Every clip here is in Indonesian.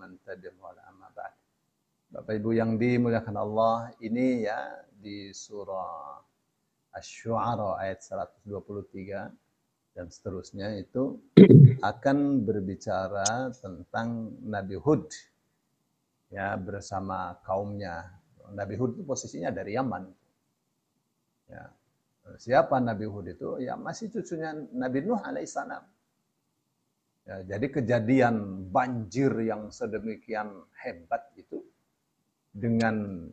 man tabi'ahum wa amma ba'd. Bapak Ibu yang dimuliakan Allah, ini ya di surah Asy-Syu'ara ayat 123 dan seterusnya itu akan berbicara tentang Nabi Hud ya bersama kaumnya. Nabi Hud itu posisinya dari Yaman. Ya. Siapa Nabi Hud itu? Ya masih cucunya Nabi Nuh alaihissalam. Ya, jadi kejadian banjir yang sedemikian hebat itu dengan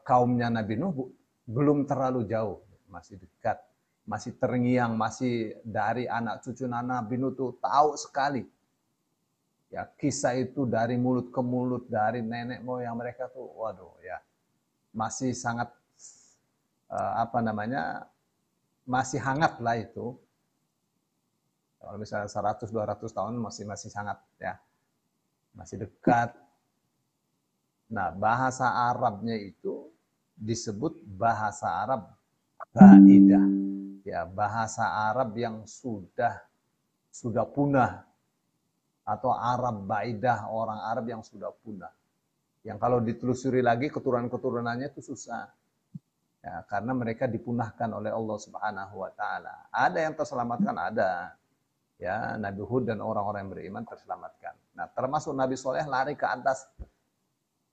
kaumnya Nabi Nuh belum terlalu jauh, masih dekat, masih terngiang, masih dari anak cucu Nabi Nuh tuh tahu sekali. Ya, kisah itu dari mulut ke mulut, dari nenek moyang mereka tuh, waduh ya, masih sangat masih hangat lah itu. Kalau misalnya 100-200 tahun masih sangat ya, masih dekat. Nah, bahasa Arabnya itu disebut bahasa Arab baidah. Ya, bahasa Arab yang sudah punah, atau Arab baidah, orang Arab yang sudah punah. Yang kalau ditelusuri lagi keturunan-keturunannya itu susah. Ya, karena mereka dipunahkan oleh Allah Subhanahu wa taala. Ada yang terselamatkan, ada. Ya, Nabi Hud dan orang-orang yang beriman terselamatkan. Nah, termasuk Nabi Soleh lari ke atas.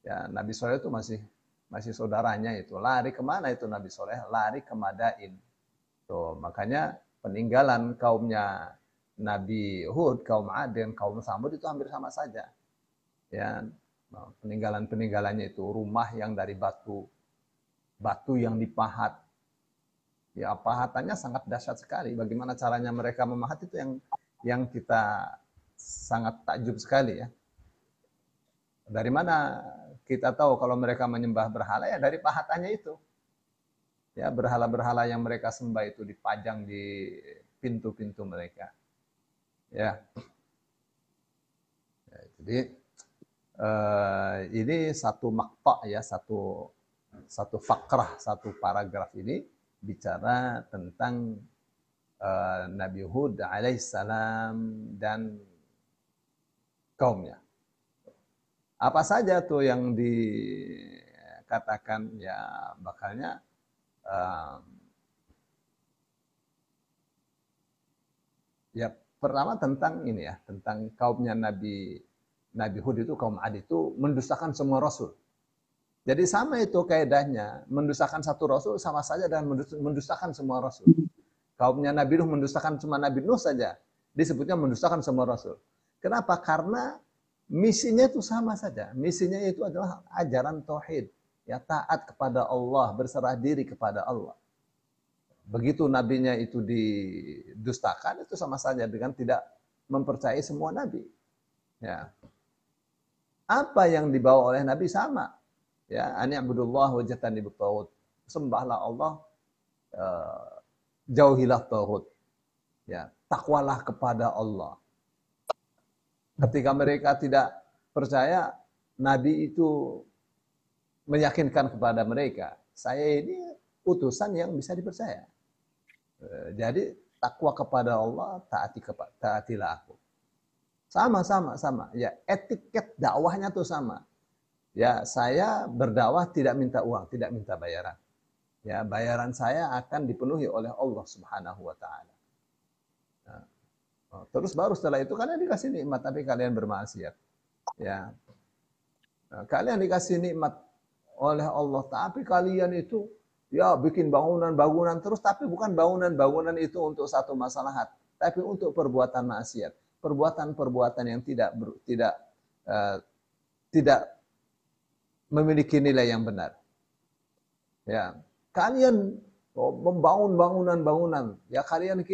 Ya, Nabi Soleh itu masih saudaranya itu. Lari kemana itu Nabi Soleh? Lari ke Madain. Tuh, makanya peninggalan kaumnya Nabi Hud, kaum Ad dan kaum Samud itu hampir sama saja. Ya, peninggalannya itu rumah yang dari batu yang dipahat. Ya, pahatannya sangat dahsyat sekali. Bagaimana caranya mereka memahat itu yang kita sangat takjub sekali ya. Dari mana kita tahu kalau mereka menyembah berhala? Ya dari pahatannya itu. Ya, berhala-berhala yang mereka sembah itu dipajang di pintu-pintu mereka. Ya. Ya, jadi ini satu makta ya, satu fakrah, satu paragraf ini bicara tentang Nabi Hud alaihissalam dan kaumnya. Apa saja tuh yang dikatakan ya bakalnya ya pertama tentang ini ya, tentang kaumnya Nabi Hud itu, kaum Ad itu mendustakan semua rasul. Jadi sama itu kaidahnya, mendustakan satu rasul sama saja dengan mendustakan semua rasul. Kaumnya Nabi Nuh mendustakan cuma Nabi Nuh saja, disebutnya mendustakan semua rasul. Kenapa? Karena misinya itu sama saja. Misinya itu adalah ajaran tauhid, ya taat kepada Allah, berserah diri kepada Allah. Begitu nabinya itu didustakan, itu sama saja dengan tidak mempercayai semua nabi. Ya. Apa yang dibawa oleh nabi sama. Ya, ani'budullah wajtanibut taghut. Sembahlah Allah, jauhilah taghut. Ya, takwalah kepada Allah. Ketika mereka tidak percaya, Nabi itu meyakinkan kepada mereka, saya ini utusan yang bisa dipercaya. Jadi takwa kepada Allah, taatilah aku. Sama. Ya, etiket dakwahnya tuh sama. Ya, saya berdakwah tidak minta uang, tidak minta bayaran. Ya, bayaran saya akan dipenuhi oleh Allah Subhanahu wa taala. Terus baru setelah itu kalian dikasih nikmat tapi kalian bermaksiat. Ya. Kalian dikasih nikmat oleh Allah tapi kalian itu ya bikin bangunan terus, tapi bukan bangunan itu untuk satu maslahat, tapi untuk perbuatan maksiat, perbuatan yang tidak memiliki nilai yang benar. Ya. Kalian membangun bangunan, ya kalian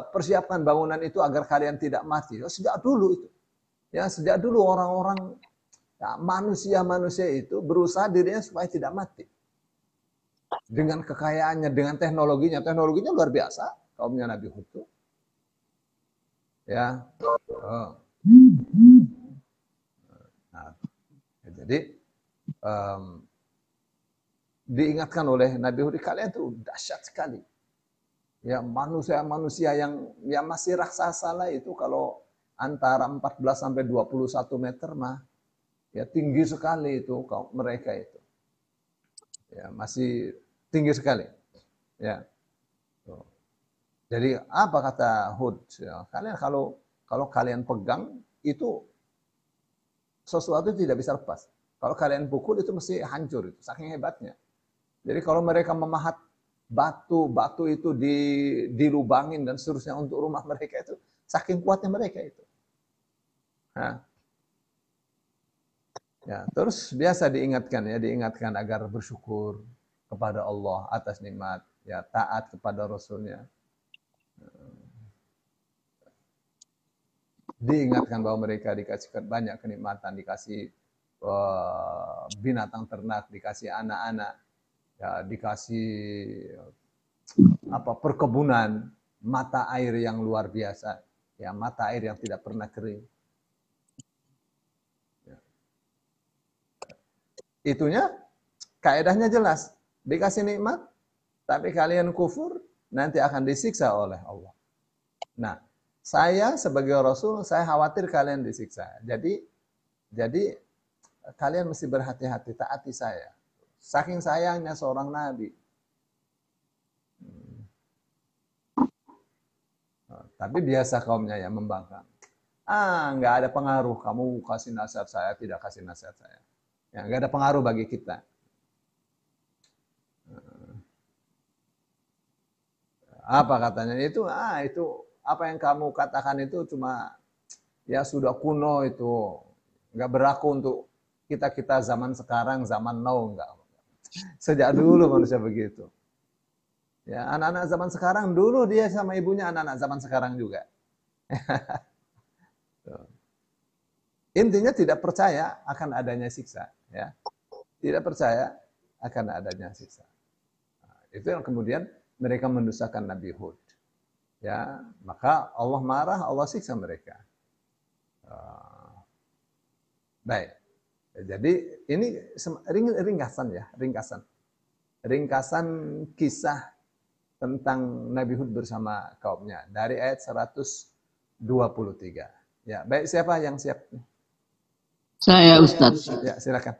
persiapkan bangunan itu agar kalian tidak mati. Sejak dulu itu. Ya, sejak dulu orang-orang ya, manusia itu berusaha dirinya supaya tidak mati. Dengan kekayaannya, dengan teknologinya luar biasa kaumnya Nabi Hud itu. Ya. Nah, jadi diingatkan oleh Nabi Hud, kalian tuh dahsyat sekali. Ya, manusia yang ya masih raksasa lah itu, kalau antara 14 sampai 21 meter mah ya tinggi sekali itu mereka itu. Ya, masih tinggi sekali. Ya. Jadi apa kata Hud? Ya, kalian kalau kalian pegang itu sesuatu tidak bisa lepas. Kalau kalian pukul itu mesti hancur itu, saking hebatnya. Jadi kalau mereka memahat batu itu dilubangin dan seterusnya untuk rumah mereka itu, saking kuatnya mereka itu. Nah, ya, terus biasa diingatkan agar bersyukur kepada Allah atas nikmat, ya taat kepada Rasulnya. Diingatkan bahwa mereka dikasih banyak kenikmatan, dikasih binatang ternak, dikasih anak-anak, ya, dikasih perkebunan, mata air yang luar biasa, ya mata air yang tidak pernah kering. Ya. Itunya kaedahnya jelas, dikasih nikmat, tapi kalian kufur, nanti akan disiksa oleh Allah. Nah, saya sebagai Rasul, saya khawatir kalian disiksa. Jadi kalian mesti berhati-hati, taati saya. Saking sayangnya seorang Nabi. Tapi biasa kaumnya ya membangkang. Nggak ada pengaruh. Kamu kasih nasihat saya, tidak kasih nasihat saya. Ya, nggak ada pengaruh bagi kita. Apa katanya? Itu apa yang kamu katakan itu cuma ya sudah kuno itu. Nggak berlaku untuk kita zaman sekarang, zaman now, enggak. Sejak dulu manusia begitu. Ya, anak-anak zaman sekarang dulu dia sama ibunya anak-anak zaman sekarang juga. Intinya tidak percaya akan adanya siksa, ya. Tidak percaya akan adanya siksa. Nah, itu yang kemudian mereka mendustakan Nabi Hud. Ya, maka Allah marah, Allah siksa mereka. Baik. Jadi ini ringkasan ya, ringkasan kisah tentang Nabi Hud bersama kaumnya dari ayat 123. Ya, baik, siapa yang siap? Saya, Ustaz. Ya, silakan.